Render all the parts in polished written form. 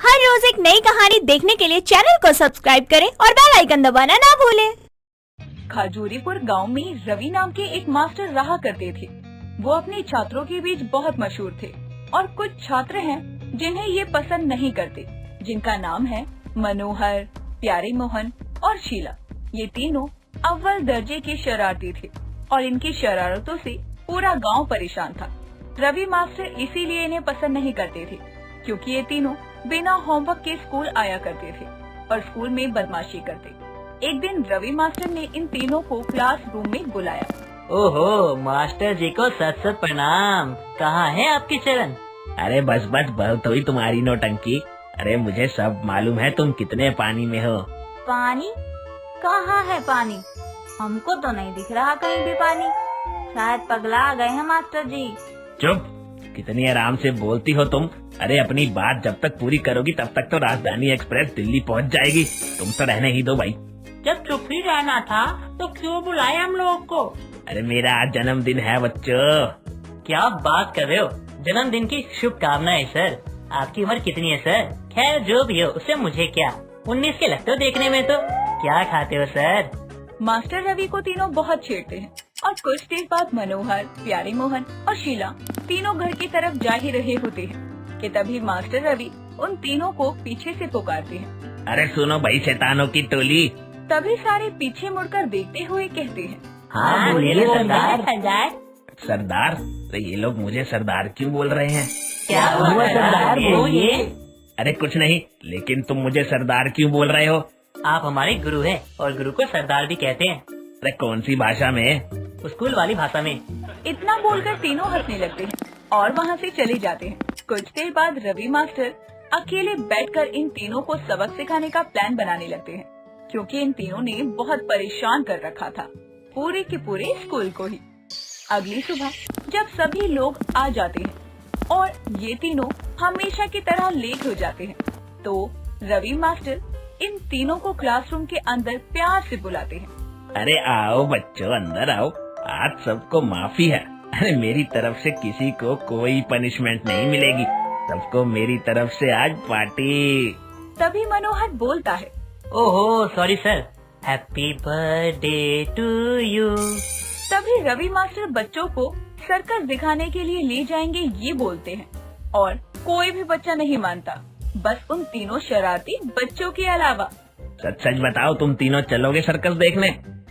हर रोज एक नई कहानी देखने के लिए चैनल को सब्सक्राइब करें और बेल आइकन दबाना ना भूलें। खजूरीपुर गांव में रवि नाम के एक मास्टर रहा करते थे। वो अपने छात्रों के बीच बहुत मशहूर थे और कुछ छात्र हैं जिन्हें ये पसंद नहीं करते, जिनका नाम है मनोहर, प्यारे मोहन और शीला। ये तीनों अव्वल दर्जे के शरारती थे और इनकी शरारतों से पूरा गांव परेशान था। रवि मास्टर इसीलिए इन्हें पसंद नहीं करते थे क्योंकि ये तीनों बिना होमवर्क के स्कूल आया करते थे और स्कूल में बदमाशी करते। एक दिन रवि मास्टर ने इन तीनों को क्लास रूम में बुलाया। ओहो, मास्टर जी को सत सत प्रणाम। कहाँ है आपके चरण? अरे बस बस बहुत हुई तुम्हारी नौटंकी। अरे मुझे सब मालूम है तुम कितने पानी में हो। पानी? कहाँ है पानी? हमको तो नहीं दिख रहा कहीं भी पानी। शायद पगला गए हैं मास्टर जी। चुप, कितनी आराम से बोलती हो तुम। अरे अपनी बात जब तक पूरी करोगी तब तक तो राजधानी एक्सप्रेस दिल्ली पहुंच जाएगी। तुम तो रहने ही दो भाई। जब चुप ही रहना था तो क्यों बुलाया हम लोग को? अरे मेरा आज जन्मदिन है बच्चों। क्या बात कर रहे हो? जन्मदिन की शुभकामनाएं सर। आपकी उम्र कितनी है सर? खैर जो भी हो उससे मुझे क्या, 19 के लगते हो देखने में तो। क्या खाते हो सर? मास्टर रवि को तीनों बहुत छेड़ते हैं और कुछ देर बाद मनोहर, प्यारे मोहन और शीला तीनों घर की तरफ जा ही रहे होते हैं कि तभी मास्टर रवि उन तीनों को पीछे से पुकारते हैं। अरे सुनो भाई शैतानों की टोली। तभी सारे पीछे मुड़कर देखते हुए कहते हैं, हाँ बोलिए सरदार। सरदार? तो ये लोग मुझे सरदार क्यों बोल रहे हैं? क्या हुआ सरदार, बोलिए। अरे कुछ नहीं, लेकिन तुम मुझे सरदार क्यों बोल रहे हो? आप हमारे गुरु हैं और गुरु को सरदार भी कहते हैं। अरे कौन सी भाषा में? स्कूल वाली भाषा में। इतना बोलकर तीनों हंसने लगते हैं और वहाँ से चले जाते हैं। कुछ देर बाद रवि मास्टर अकेले बैठकर इन तीनों को सबक सिखाने का प्लान बनाने लगते हैं क्योंकि इन तीनों ने बहुत परेशान कर रखा था पूरे के पूरे स्कूल को ही। अगली सुबह जब सभी लोग आ जाते हैं और ये तीनों हमेशा की तरह लेट हो जाते हैं तो रवि मास्टर इन तीनों को क्लासरूम के अंदर प्यार से बुलाते हैं। अरे आओ बच्चों, अंदर आओ। आज सबको माफी है। अरे मेरी तरफ से किसी को कोई पनिशमेंट नहीं मिलेगी। सबको मेरी तरफ से आज पार्टी। तभी मनोहर बोलता है, ओहो sorry sir, happy birthday to you. तभी रवि मास्टर बच्चों को सर्कस दिखाने के लिए ले जाएंगे ये बोलते हैं और कोई भी बच्चा नहीं मानता, बस उन तीनों शरारती बच्चों के अलावा। सच सच बताओ, तुम तीनों चलोगे सर्कस देखने?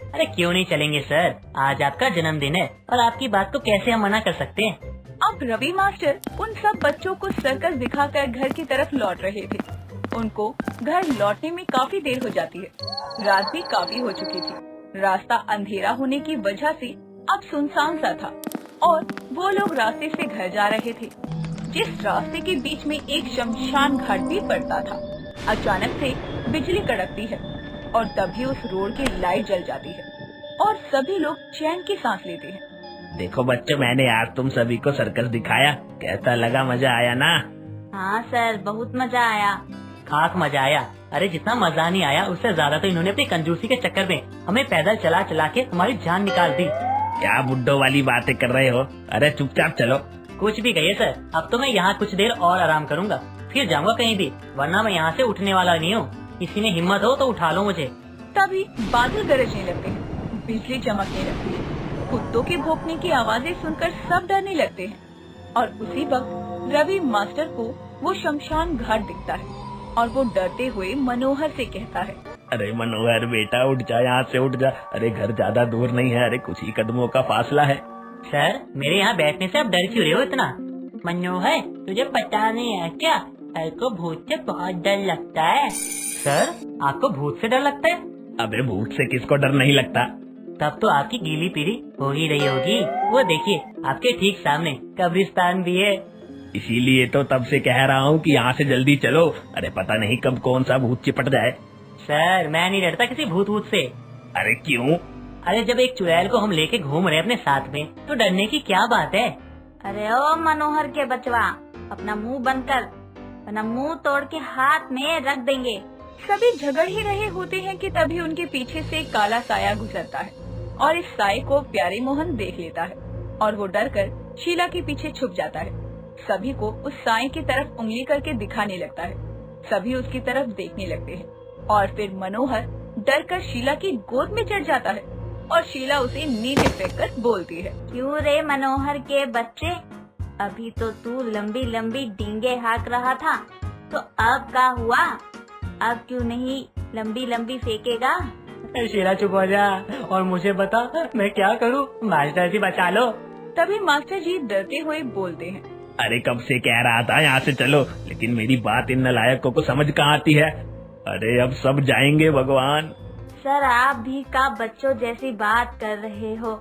अरे क्यों नहीं चलेंगे सर, आज आपका जन्मदिन है और आपकी बात को कैसे हम मना कर सकते हैं। अब रवि मास्टर उन सब बच्चों को सर्कस दिखाकर घर की तरफ लौट रहे थे। उनको घर लौटने में काफी देर हो जाती है। रात भी काफी हो चुकी थी। रास्ता अंधेरा होने की वजह से अब सुनसान सा था और वो लोग रास्ते से घर जा रहे थे जिस रास्ते के बीच में एक शमशान घाट भी पड़ता था। अचानक से बिजली कड़कती है और तभी उस रोड की लाइट जल जाती है और सभी लोग चैन की सांस लेते हैं। देखो बच्चों, मैंने आज तुम सभी को सर्कस दिखाया, कैसा लगा? मजा आया ना? हाँ सर, बहुत मजा आया। खास मजा आया। अरे जितना मजा नहीं आया उससे ज्यादा तो इन्होंने अपनी कंजूसी के चक्कर में हमें पैदल चला चला के हमारी जान निकाल दी। क्या बुड्ढों वाली बातें कर रहे हो? अरे चुपचाप चलो। कुछ भी कहिए सर, अब तो मैं यहाँ कुछ देर और आराम करूँगा, फिर जाऊँगा कहीं भी, वरना मैं यहाँ से उठने वाला नहीं हूँ। किसी में हिम्मत हो तो उठा लो मुझे। तभी बादल गरजने लगते हैं, बिजली चमकने लगती है, कुत्तों के भौंकने की आवाजें सुनकर सब डरने लगते हैं और उसी वक्त रवि मास्टर को वो शमशान घाट दिखता है और वो डरते हुए मनोहर से कहता है, अरे मनोहर बेटा उठ जा, यहाँ से उठ जा। अरे घर ज्यादा दूर नहीं है, अरे कुछ ही कदमों का फासला है। सर मेरे यहाँ बैठने से आप डर क्यों रहे हो इतना? मनोहर तुझे पता नहीं है क्या, सर को भूत से बहुत डर लगता है। सर आपको भूत से डर लगता है? अबे भूत से किसको डर नहीं लगता? तब तो आपकी गीली पीढ़ी हो ही रही होगी। वो देखिए आपके ठीक सामने कब्रिस्तान भी है। इसीलिए तो तब से कह रहा हूँ कि यहाँ से जल्दी चलो। अरे पता नहीं कब कौन सा भूत चिपट जाए। सर मैं नहीं डरता किसी भूत भूत से। अरे क्यों? अरे जब एक चुड़ैल को हम लेके घूम रहे अपने साथ में तो डरने की क्या बात है। अरे ओ मनोहर के बचवा, अपना मुंह बंद कर, वरना मुंह तोड़ के हाथ में रख देंगे। सभी झगड़ ही रहे होते हैं कि तभी उनके पीछे से एक काला साया गुजरता है और इस साये को प्यारे मोहन देख लेता है और वो डरकर शीला के पीछे छुप जाता है। सभी को उस साये की तरफ उंगली करके दिखाने लगता है सभी उसकी तरफ देखने लगते हैं और फिर मनोहर डर कर शीला की गोद में चढ़ जाता है और शीला उसे नीचे फेंक कर बोलती है, क्यों रे मनोहर के बच्चे, अभी तो तू लंबी लंबी डींगे हाँक रहा था, तो अब क्या हुआ? अब क्यों नहीं लंबी लंबी फेंकेगा? शीला चुप हो जा और मुझे बता मैं क्या करूं, मास्टर जी बचा लो। तभी मास्टर जी डरते हुए बोलते हैं, अरे कब से कह रहा था यहाँ से चलो, लेकिन मेरी बात इन नालायकों को समझ कहाँ आती है। अरे अब सब जाएंगे भगवान। सर आप भी का बच्चों जैसी बात कर रहे हो।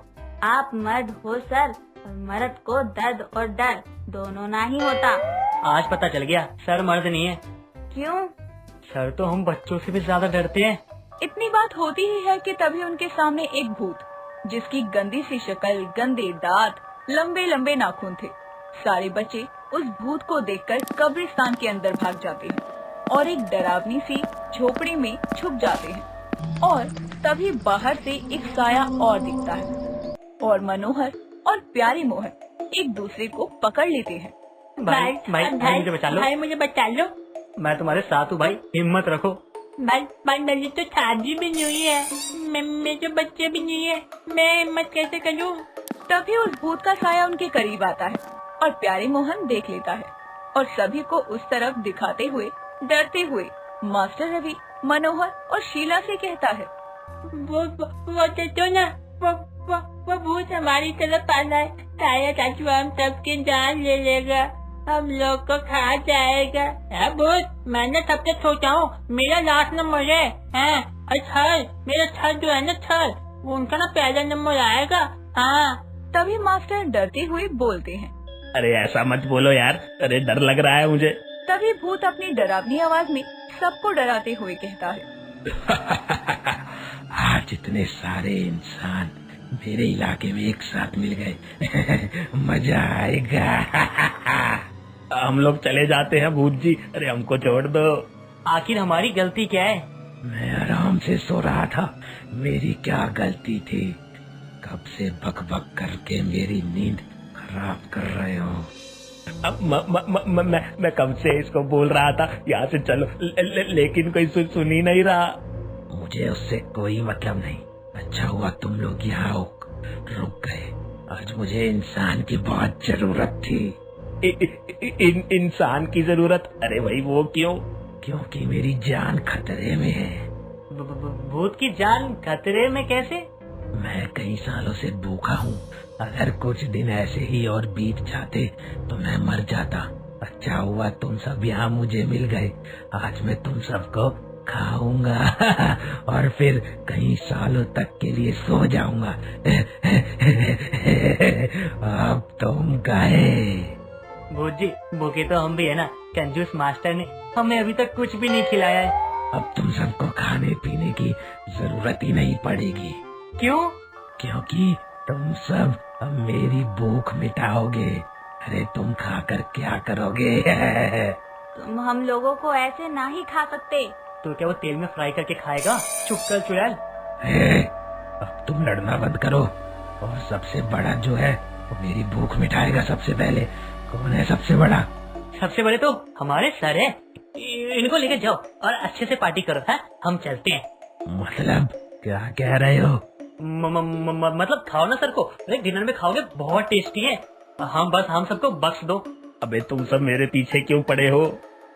आप मर्द हो सर, और मर्द को दर्द और डर दोनों ना ही होता। आज पता चल गया सर मर्द नहीं है। क्यों? सर तो हम बच्चों से भी ज्यादा डरते हैं। इतनी बात होती ही है कि तभी उनके सामने एक भूत, जिसकी गंदी सी शक्ल, गंदे दांत, लंबे लंबे नाखून थे। सारे बच्चे उस भूत को देखकर कब्रिस्तान के अंदर भाग जाते हैं और एक डरावनी सी झोपड़ी में छुप जाते हैं। और तभी बाहर से एक साया और दिखता है और मनोहर और प्यारी मोहन एक दूसरे को पकड़ लेते हैं। भाई मुझे बचा लो, भाई मुझे बचा लो, मैं तुम्हारे साथ हूँ भाई, हिम्मत रखो। भाई मेरी तो शादी भी नहीं है, मेरे बच्चे भी नहीं है, मैं हिम्मत कैसे करूँ? तभी उस भूत का साया उनके करीब आता है और प्यारी मोहन देख लेता है और सभी को उस तरफ दिखाते हुए डरते हुए मास्टर रवि, मनोहर और शीला से कहता है, वो तो ना वो भूत हमारी तरफ आना है, शायद आज हम सबकी जान ले लेगा, हम लोग को खा जाएगा। भूत मैंने सबसे सोचा हूँ मेरा लास्ट नंबर है, अच्छा मेरा थर्ड जो है ना थर्ड, उनका ना पहला नंबर आएगा। हाँ। तभी मास्टर डरते हुए बोलते हैं, अरे ऐसा मत बोलो यार, अरे डर लग रहा है मुझे। तभी भूत अपनी डरावनी आवाज में सबको डराते हुए कहता है, आज इतने सारे इंसान मेरे इलाके में एक साथ मिल गए, मजा आएगा। हम लोग चले जाते हैं भूत जी, अरे हमको छोड़ दो। आखिर हमारी गलती क्या है? मैं आराम से सो रहा था, मेरी क्या गलती थी? कब से बक बक करके मेरी नींद खराब कर रहे हो। अब मैं कब से इसको बोल रहा था यहाँ से चलो, लेकिन कोई सुन ही नहीं रहा। मुझे उससे कोई मतलब नहीं, अच्छा हुआ तुम लोग यहाँ रुक गए, आज मुझे इंसान की बहुत जरूरत थी। इंसान की जरूरत? अरे भाई वो क्यों? क्योंकि मेरी जान खतरे में है। भूत की जान खतरे में कैसे? मैं कई सालों से भूखा हूँ, अगर कुछ दिन ऐसे ही और बीत जाते तो मैं मर जाता। अच्छा हुआ तुम सब यहाँ मुझे मिल गए, आज मैं तुम सबको खाऊंगा और फिर कई सालों तक के लिए सो जाऊंगा। अब तुम गए। भूत जी भूखे तो हम भी है ना, कंजूस मास्टर ने हमें अभी तक कुछ भी नहीं खिलाया है। अब तुम सबको खाने पीने की जरूरत ही नहीं पड़ेगी। क्यों? क्योंकि तुम सब अब मेरी भूख मिटाओगे। अरे तुम खाकर क्या करोगे? तुम हम लोगों को ऐसे ना ही खा सकते। तो क्या वो तेल में फ्राई करके खाएगा? चुप कर चुड़ैल। अब तुम लड़ना बंद करो, और सबसे बड़ा जो है वो मेरी भूख मिटाएगा सबसे पहले। कौन है सबसे बड़ा? सबसे बड़े तो हमारे सर है, इनको लेकर जाओ और अच्छे से पार्टी करो। है हम चलते हैं। मतलब क्या कह रहे हो? मतलब खाओ ना सर को, अरे डिनर में खाओगे, बहुत टेस्टी है। हम सबको बख्श दो। अबे तुम सब मेरे पीछे क्यों पड़े हो?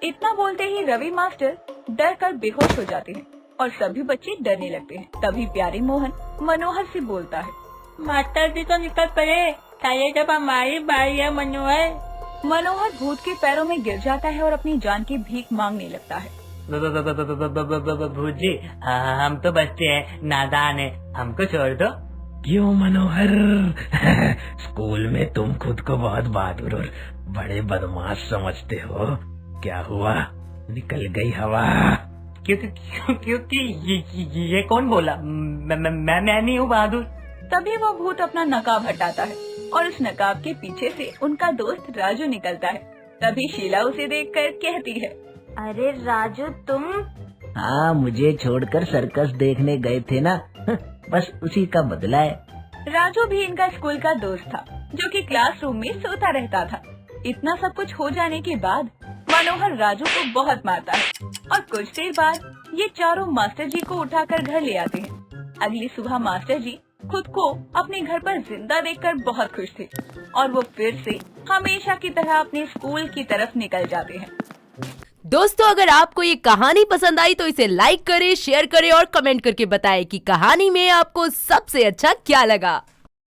इतना बोलते ही रवि मास्टर डर कर बेहोश हो जाते हैं और सभी बच्चे डरने लगते हैं। तभी प्यारी मोहन मनोहर से बोलता है, मास्टर जी तो निकल पड़े, शायद जब हमारी बारी है। मनोहर भूत के पैरों में गिर जाता है और अपनी जान की भीख मांगने लगता है। भूत जी हम तो बच्चे हैं, नादान है, हमको छोड़ दो। क्यों मनोहर? स्कूल में तुम खुद को बहुत बहादुर और बड़े बदमाश समझते हो, क्या हुआ? निकल गई हवा। क्योंकि ये कौन बोला? मैं नहीं हूँ बहादुर। तभी वो भूत अपना नकाब हटाता है और उस नकाब के पीछे से उनका दोस्त राजू निकलता है। तभी शीला उसे देखकर कहती है, अरे राजू तुम? हाँ, मुझे छोड़कर सर्कस देखने गए थे ना, बस उसी का बदला है। राजू भी इनका स्कूल का दोस्त था, जो कि क्लासरूम में सोता रहता था। इतना सब कुछ हो जाने के बाद मनोहर राजू को बहुत मारता है और कुछ देर बाद ये चारों मास्टर जी को उठाकर घर ले आते हैं। अगली सुबह मास्टर जी खुद को अपने घर पर जिंदा देखकर बहुत खुश थे और वो फिर से हमेशा की तरह अपने स्कूल की तरफ निकल जाते हैं। दोस्तों, अगर आपको ये कहानी पसंद आई तो इसे लाइक करें, शेयर करें और कमेंट करके बताएं कि कहानी में आपको सबसे अच्छा क्या लगा।